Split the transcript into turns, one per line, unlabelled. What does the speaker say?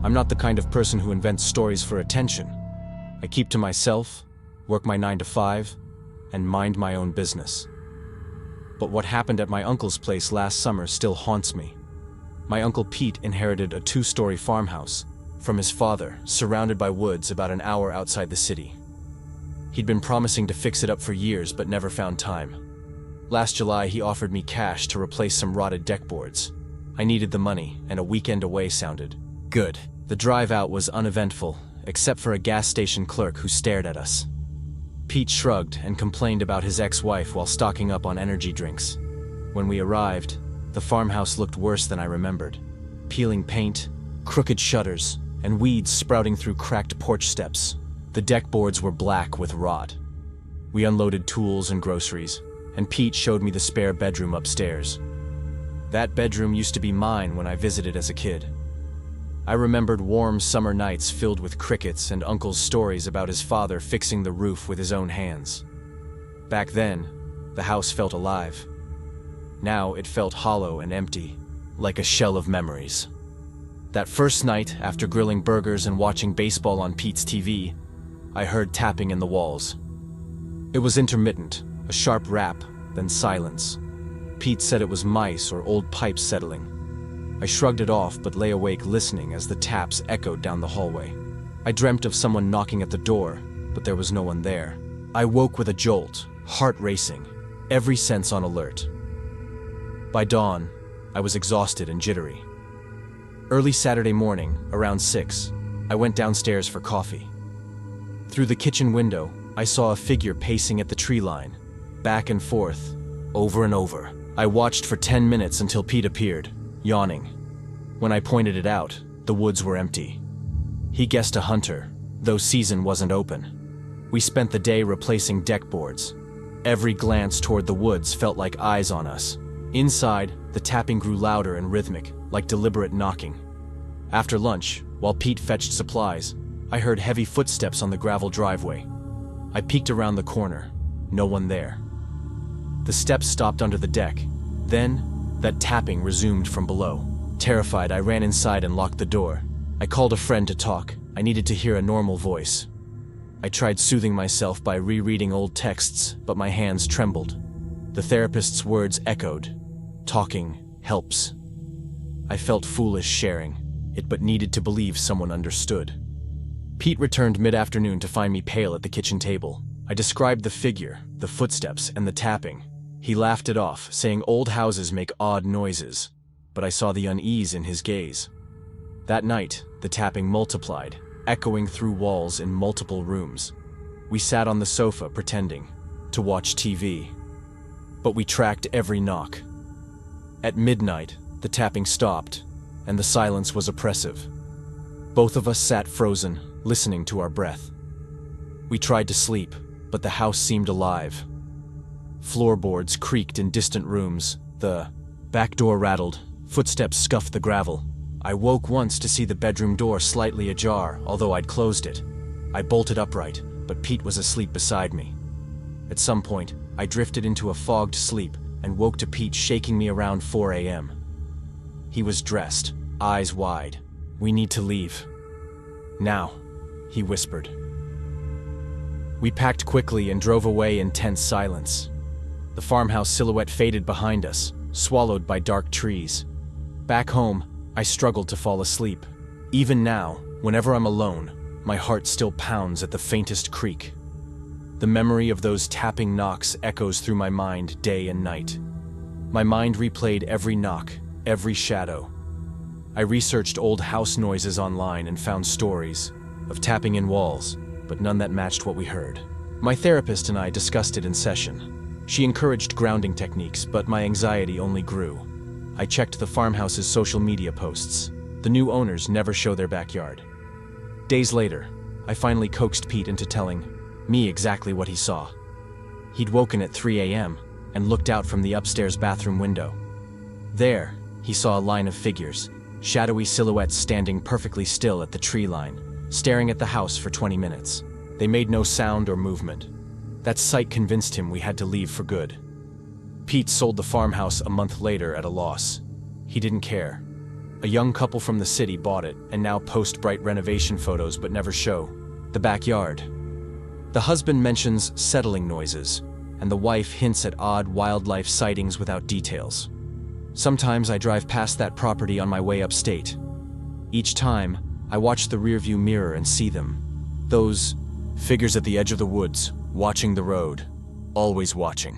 I'm not the kind of person who invents stories for attention. I keep to myself, work my 9 to 5, and mind my own business. But what happened at my uncle's place last summer still haunts me. My Uncle Pete inherited a 2-story farmhouse from his father, surrounded by woods about an hour outside the city. He'd been promising to fix it up for years but never found time. Last July, he offered me cash to replace some rotted deck boards. I needed the money, and a weekend away sounded good. The drive out was uneventful, except for a gas station clerk who stared at us. Pete shrugged and complained about his ex-wife while stocking up on energy drinks. When we arrived, the farmhouse looked worse than I remembered. Peeling paint, crooked shutters, and weeds sprouting through cracked porch steps. The deck boards were black with rot. We unloaded tools and groceries, and Pete showed me the spare bedroom upstairs. That bedroom used to be mine when I visited as a kid. I remembered warm summer nights filled with crickets and Uncle's stories about his father fixing the roof with his own hands. Back then, the house felt alive. Now it felt hollow and empty, like a shell of memories. That first night, after grilling burgers and watching baseball on Pete's TV, I heard tapping in the walls. It was intermittent, a sharp rap, then silence. Pete said it was mice or old pipes settling. I shrugged it off but lay awake listening as the taps echoed down the hallway. I dreamt of someone knocking at the door, but there was no one there. I woke with a jolt, heart racing, every sense on alert. By dawn, I was exhausted and jittery. Early Saturday morning, around 6, I went downstairs for coffee. Through the kitchen window, I saw a figure pacing at the tree line, back and forth, over and over. I watched for 10 minutes until Pete appeared, yawning. When I pointed it out, the woods were empty. He guessed a hunter, though season wasn't open. We spent the day replacing deck boards. Every glance toward the woods felt like eyes on us. Inside, the tapping grew louder and rhythmic, like deliberate knocking. After lunch, while Pete fetched supplies, I heard heavy footsteps on the gravel driveway. I peeked around the corner. No one there. The steps stopped under the deck. Then, that tapping resumed from below. Terrified, I ran inside and locked the door. I called a friend to talk. I needed to hear a normal voice. I tried soothing myself by rereading old texts, but my hands trembled. The therapist's words echoed. Talking helps. I felt foolish sharing it, but needed to believe someone understood. Pete returned mid-afternoon to find me pale at the kitchen table. I described the figure, the footsteps, and the tapping. He laughed it off, saying old houses make odd noises, but I saw the unease in his gaze. That night, the tapping multiplied, echoing through walls in multiple rooms. We sat on the sofa pretending to watch TV, but we tracked every knock. At midnight, the tapping stopped, and the silence was oppressive. Both of us sat frozen, listening to our breath. We tried to sleep, but the house seemed alive. Floorboards creaked in distant rooms, the back door rattled, footsteps scuffed the gravel. I woke once to see the bedroom door slightly ajar, although I'd closed it. I bolted upright, but Pete was asleep beside me. At some point, I drifted into a fogged sleep and woke to Pete shaking me around 4 a.m. He was dressed, eyes wide. "We need to leave. Now," he whispered. We packed quickly and drove away in tense silence. The farmhouse silhouette faded behind us, swallowed by dark trees. Back home, I struggled to fall asleep. Even now, whenever I'm alone, my heart still pounds at the faintest creak. The memory of those tapping knocks echoes through my mind day and night. My mind replayed every knock, every shadow. I researched old house noises online and found stories of tapping in walls, but none that matched what we heard. My therapist and I discussed it in session. She encouraged grounding techniques, but my anxiety only grew. I checked the farmhouse's social media posts. The new owners never show their backyard. Days later, I finally coaxed Pete into telling me exactly what he saw. He'd woken at 3 a.m. and looked out from the upstairs bathroom window. There, he saw a line of figures, shadowy silhouettes standing perfectly still at the tree line, staring at the house for 20 minutes. They made no sound or movement. That sight convinced him we had to leave for good. Pete sold the farmhouse a month later at a loss. He didn't care. A young couple from the city bought it and now post bright renovation photos but never show the backyard. The husband mentions settling noises, and the wife hints at odd wildlife sightings without details. Sometimes I drive past that property on my way upstate. Each time, I watch the rearview mirror and see them. Those figures at the edge of the woods, watching the road, always watching.